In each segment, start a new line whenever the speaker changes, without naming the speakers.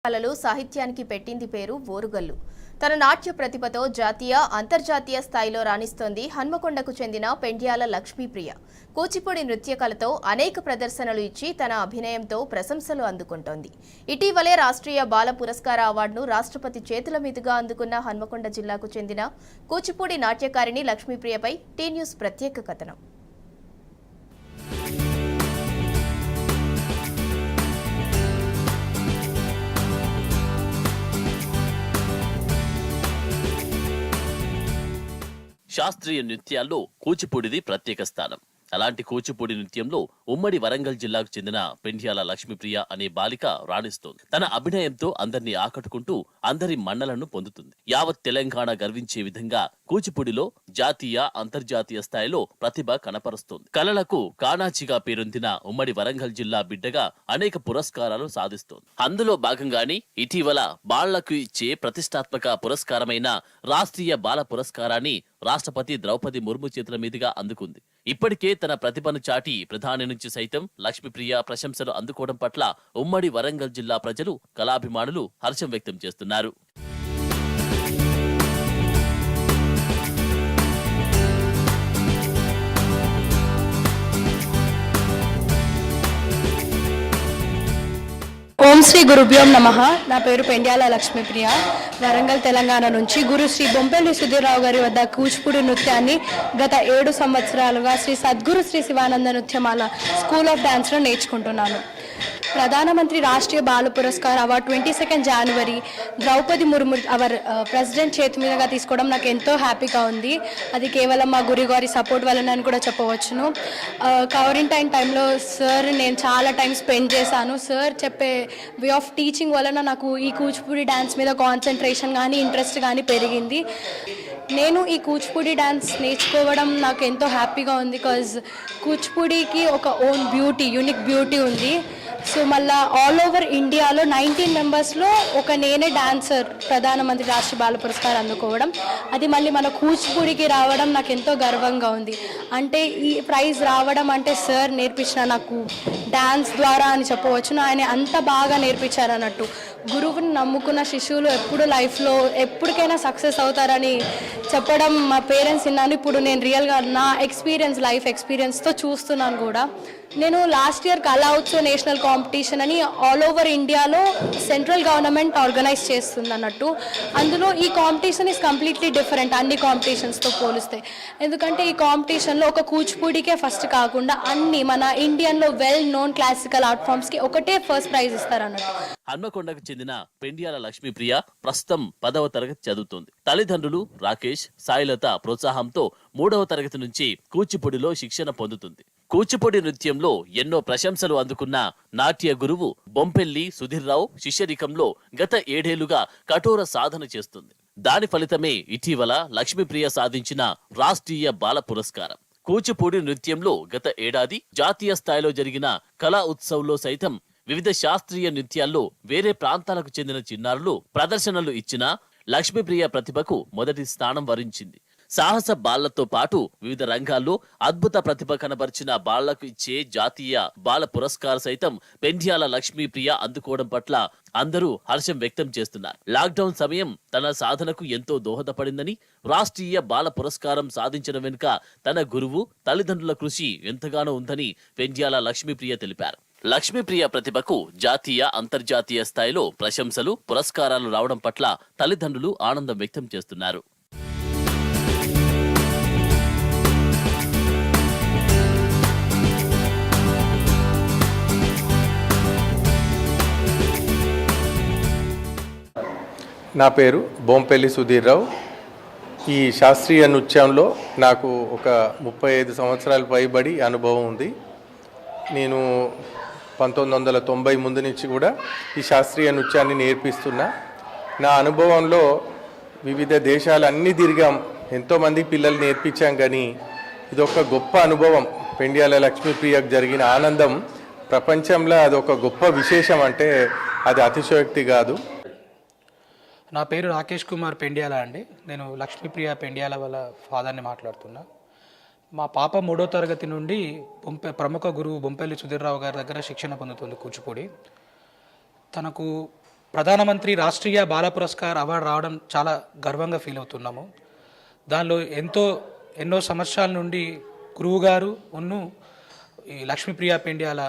కళలు సాహిత్యానికి పెట్టింది పేరు ఓరుగల్లు. తన నాట్య ప్రతిభతో జాతీయ, అంతర్జాతీయ స్థాయిలో రాణిస్తోంది హన్మకొండకు చెందిన పెండ్యాల లక్ష్మీప్రియ. కూచిపూడి నృత్య కళతో అనేక ప్రదర్శనలు ఇచ్చి తన అభినయంతో ప్రశంసలు అందుకుంటోంది. ఇటీవలే రాష్ట్రీయ బాల పురస్కార అవార్డును రాష్ట్రపతి చేతుల మీదుగా అందుకున్న హన్మకొండ జిల్లాకు చెందిన కూచిపూడి నాట్యకారిణి లక్ష్మీప్రియపై టీ న్యూస్ ప్రత్యేక కథనం.
శాస్త్రీయ నృత్యాల్లో కూచిపూడిది ప్రత్యేక స్థానం. అలాంటి కూచిపూడి నృత్యంలో ఉమ్మడి వరంగల్ జిల్లాకు చెందిన పెండ్యాల లక్ష్మీప్రియ అనే బాలిక రాణిస్తోంది. తన అభినయంతో అందరినీ ఆకట్టుకుంటూ అందరి మన్నలను పొందుతుంది. యావత్ తెలంగాణ గర్వించే విధంగా కూచిపూడిలో జాతీయ, అంతర్జాతీయ స్థాయిలో ప్రతిభ కనపరుస్తోంది. కళలకు కాణాచిగా పేరొందిన ఉమ్మడి వరంగల్ జిల్లా బిడ్డగా అనేక పురస్కారాలు సాధిస్తోంది. అందులో భాగంగానే ఇటీవల బాళ్లకు ఇచ్చే ప్రతిష్టాత్మక పురస్కారమైన రాష్ట్రీయ బాల పురస్కారాన్ని రాష్ట్రపతి ద్రౌపది ముర్ము చేతుల మీదుగా అందుకుంది. ఇప్పటికే తన ప్రతిభను చాటి ప్రధాని నుంచి సైతం లక్ష్మీప్రియ ప్రశంసలు అందుకోవడం పట్ల ఉమ్మడి వరంగల్ జిల్లా ప్రజలు, కళాభిమానులు హర్షం వ్యక్తం చేస్తున్నారు.
ఓం శ్రీ గురుభ్యోం నమః. నా పేరు పెండ్యాల లక్ష్మీప్రియ. వరంగల్ తెలంగాణ నుంచి గురు శ్రీ బొంపెల్లి సుధీర్రావు గారి వద్ద కూచిపూడి నృత్యాన్ని గత 7 సంవత్సరాలుగా శ్రీ సద్గురు శ్రీ శివానంద నృత్యమాల స్కూల్ ఆఫ్ డాన్స్లో నేర్చుకుంటున్నాను. ప్రధానమంత్రి రాష్ట్రీయ బాల పురస్కార్ అవార్డు 22 జనవరి ద్రౌపది ముర్ము అవర్ ప్రెసిడెంట్ చేతి మీదుగా తీసుకోవడం నాకు ఎంతో హ్యాపీగా ఉంది. అది కేవలం మా గురుగారి సపోర్ట్ వలన అని కూడా చెప్పవచ్చును. క్వారంటైన్ టైంలో సార్ నేను చాలా టైం స్పెండ్ చేశాను. సార్ చెప్పే వే ఆఫ్ టీచింగ్ వలన నాకు ఈ కూచిపూడి డ్యాన్స్ మీద కాన్సన్ట్రేషన్ కానీ ఇంట్రెస్ట్ కానీ పెరిగింది. నేను ఈ కూచిపూడి డ్యాన్స్ నేర్చుకోవడం నాకు ఎంతో హ్యాపీగా ఉంది. బికాజ్ కూచిపూడికి ఒక ఓన్ బ్యూటీ, యూనిక్ బ్యూటీ ఉంది. సో మళ్ళీ ఆల్ ఓవర్ ఇండియాలో 19 మెంబర్స్లో నేనే డాన్సర్ ప్రధానమంత్రి రాష్ట్రీయ బాల పురస్కారం అందుకోవడం, అది మళ్ళీ మన కూచిపూడికి రావడం నాకు ఎంతో గర్వంగా ఉంది. అంటే ఈ ప్రైజ్ రావడం అంటే సార్ నేర్పించిన నాకు డాన్స్ ద్వారా అని చెప్పవచ్చు. ఆయన అంత బాగా నేర్పించారు అన్నట్టు. గురువుని నమ్ముకున్న శిష్యులు ఎప్పుడు లైఫ్లో ఎప్పటికైనా సక్సెస్ అవుతారని చెప్పడం మా పేరెంట్స్ విన్నాను. ఇప్పుడు నేను రియల్గా నా లైఫ్ ఎక్స్పీరియన్స్తో చూస్తున్నాను కూడా. నేను లాస్ట్ ఇయర్ కళా ఉత్సవ్ నేషనల్ కాంపిటీషన్ అని ఆల్ ఓవర్ ఇండియాలో సెంట్రల్ గవర్నమెంట్ ఆర్గనైజ్ చేస్తుంది అన్నట్టు. అందులో ఈ కాంపిటీషన్ ఈజ్ కంప్లీట్లీ డిఫరెంట్ అన్ని కాంపిటీషన్స్తో పోలిస్తే. ఎందుకంటే ఈ కాంపిటీషన్లో ఒక కూచిపూడికే ఫస్ట్ కాకుండా అన్ని మన ఇండియన్లో వెల్ నోన్ క్లాసికల్ ఆర్ట్ ఫామ్స్కి ఒకటే ఫస్ట్ ప్రైజ్ ఇస్తారు అన్నట్టు.
హన్మకొండకు చెందిన పెండ్యాల లక్ష్మీప్రియ ప్రస్తుతం 10వ తరగతి చదువుతోంది. తల్లిదండ్రులు రాకేష్, సాయిలత ప్రోత్సాహంతో 3వ తరగతి నుంచి కూచిపూడిలో శిక్షణ పొందుతుంది. కూచిపూడి నృత్యంలో ఎన్నో ప్రశంసలు అందుకున్న నాట్య గురువు బొంపెల్లి సుధీర్రావు శిష్యరికంలో గత 7 ఏళ్లుగా కఠోర సాధన చేస్తుంది. దాని ఫలితమే ఇటీవల లక్ష్మీప్రియ సాధించిన రాష్ట్రీయ బాల పురస్కారం. కూచిపూడి నృత్యంలో గత ఏడాది జాతీయ స్థాయిలో జరిగిన కళా ఉత్సవ్లో సైతం వివిధ శాస్త్రీయ నృత్యాల్లో వేరే ప్రాంతాలకు చెందిన చిన్నారులు ప్రదర్శనలు ఇచ్చిన లక్ష్మీప్రియ ప్రతిభకు మొదటి స్థానం వరించింది. సాహస బాళ్లతో పాటు వివిధ రంగాల్లో అద్భుత ప్రతిభ కనబరిచిన బాళ్లకు ఇచ్చే జాతీయ బాల పురస్కార సైతం పెండ్యాల లక్ష్మీప్రియ అందుకోవడం పట్ల అందరూ హర్షం వ్యక్తం చేస్తున్నారు. లాక్డౌన్ సమయం తన సాధనకు ఎంతో దోహదపడిందని, రాష్ట్రీయ బాల పురస్కారం సాధించడం వెనుక తన గురువు, తల్లిదండ్రుల కృషి ఎంతగానో ఉందని పెండ్యాల లక్ష్మీప్రియ తెలిపారు. లక్ష్మీప్రియ ప్రతిభకు జాతీయ, అంతర్జాతీయ స్థాయిలో ప్రశంసలు, పురస్కారాలు రావడం పట్ల తల్లిదండ్రులు ఆనందం వ్యక్తం చేస్తున్నారు.
నా పేరు బొంపెల్లి సుధీర్రావు. ఈ శాస్త్రీయ నృత్యంలో నాకు ఒక 35 సంవత్సరాల పైబడి అనుభవం ఉంది. నేను 1990 ముందు నుంచి కూడా ఈ శాస్త్రీయ నృత్యాన్ని నేర్పిస్తున్నా. నా అనుభవంలో వివిధ దేశాలన్నీ తిరిగాం, ఎంతోమంది పిల్లలు నేర్పించాం. కానీ ఇదొక గొప్ప అనుభవం. పెండ్యాల లక్ష్మీప్రియకు జరిగిన ఆనందం ప్రపంచంలో అదొక గొప్ప విశేషం. అంటే అది అతిశయోక్తి కాదు.
నా పేరు రాకేష్ కుమార్ పెండ్యాల అండి. నేను లక్ష్మీప్రియ పెండ్యాల వాళ్ళ ఫాదర్ని మాట్లాడుతున్నా. మా పాప 3వ తరగతి నుండి ప్రముఖ గురువు బొంపెల్లి సుధీర్రావు గారి దగ్గర శిక్షణ పొందుతుంది కూచిపూడి. తనకు ప్రధానమంత్రి రాష్ట్రీయ బాల పురస్కార్ అవార్డు రావడం చాలా గర్వంగా ఫీల్ అవుతున్నాము. దానిలో ఎన్నో సంవత్సరాల నుండి గురువుగారు ఈ లక్ష్మీప్రియ పెండ్యాల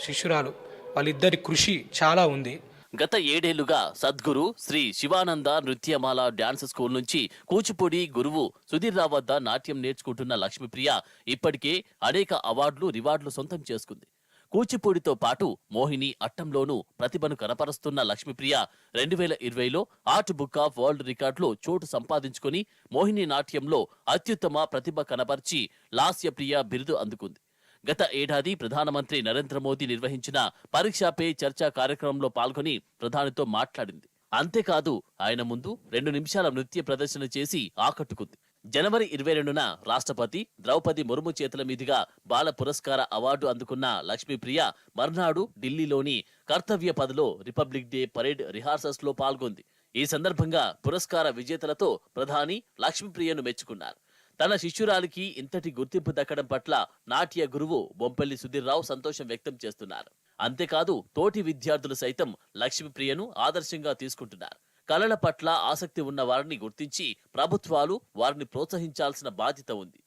శిష్యురాలు వాళ్ళిద్దరి కృషి చాలా ఉంది.
గత 7 ఏళ్లుగా సద్గురు శ్రీ శివానంద నృత్యమాల డాన్స్ స్కూల్ నుంచి కూచిపూడి గురువు సుధీర్ రావు వద్ద నాట్యం నేర్చుకుంటున్న లక్ష్మీప్రియ ఇప్పటికే అనేక అవార్డులు రివార్డులు సొంతం చేసుకుంది. కూచిపూడితో పాటు మోహిని అట్టంలోనూ ప్రతిభను కనపరుస్తున్న లక్ష్మీప్రియ 2020లో ఆర్ట్ బుక్ ఆఫ్ వరల్డ్ రికార్డులో చోటు సంపాదించుకుని మోహిని నాట్యంలో అత్యుత్తమ ప్రతిభ కనపర్చి లాస్యప్రియ బిరుదు అందుకుంది. గత ఏడాది ప్రధానమంత్రి నరేంద్ర మోదీ నిర్వహించిన పరీక్షా పే చర్చా కార్యక్రమంలో పాల్గొని ప్రధానితో మాట్లాడింది. అంతేకాదు ఆయన ముందు 2 నిమిషాల నృత్య ప్రదర్శన చేసి ఆకట్టుకుంది. జనవరి 22న రాష్ట్రపతి ద్రౌపది ముర్ము చేతుల మీదుగా బాల పురస్కార అవార్డు అందుకున్న లక్ష్మీప్రియ మర్నాడు ఢిల్లీలోని కర్తవ్య పథ్లో రిపబ్లిక్ డే పరేడ్ రిహార్సల్స్ లో పాల్గొంది. ఈ సందర్భంగా పురస్కార విజేతలతో ప్రధాని లక్ష్మీప్రియను మెచ్చుకున్నారు. తన శిష్యురాలికి ఇంతటి గుర్తింపు దక్కడం పట్ల నాట్య గురువు బొంపెల్లి సుధీర్ రావు సంతోషం వ్యక్తం చేస్తున్నారు. అంతేకాదు తోటి విద్యార్థులు సైతం లక్ష్మీప్రియను ఆదర్శంగా తీసుకుంటున్నారు. కళల పట్ల ఆసక్తి ఉన్న వారిని గుర్తించి ప్రభుత్వాలు వారిని ప్రోత్సహించాల్సిన బాధ్యత ఉంది.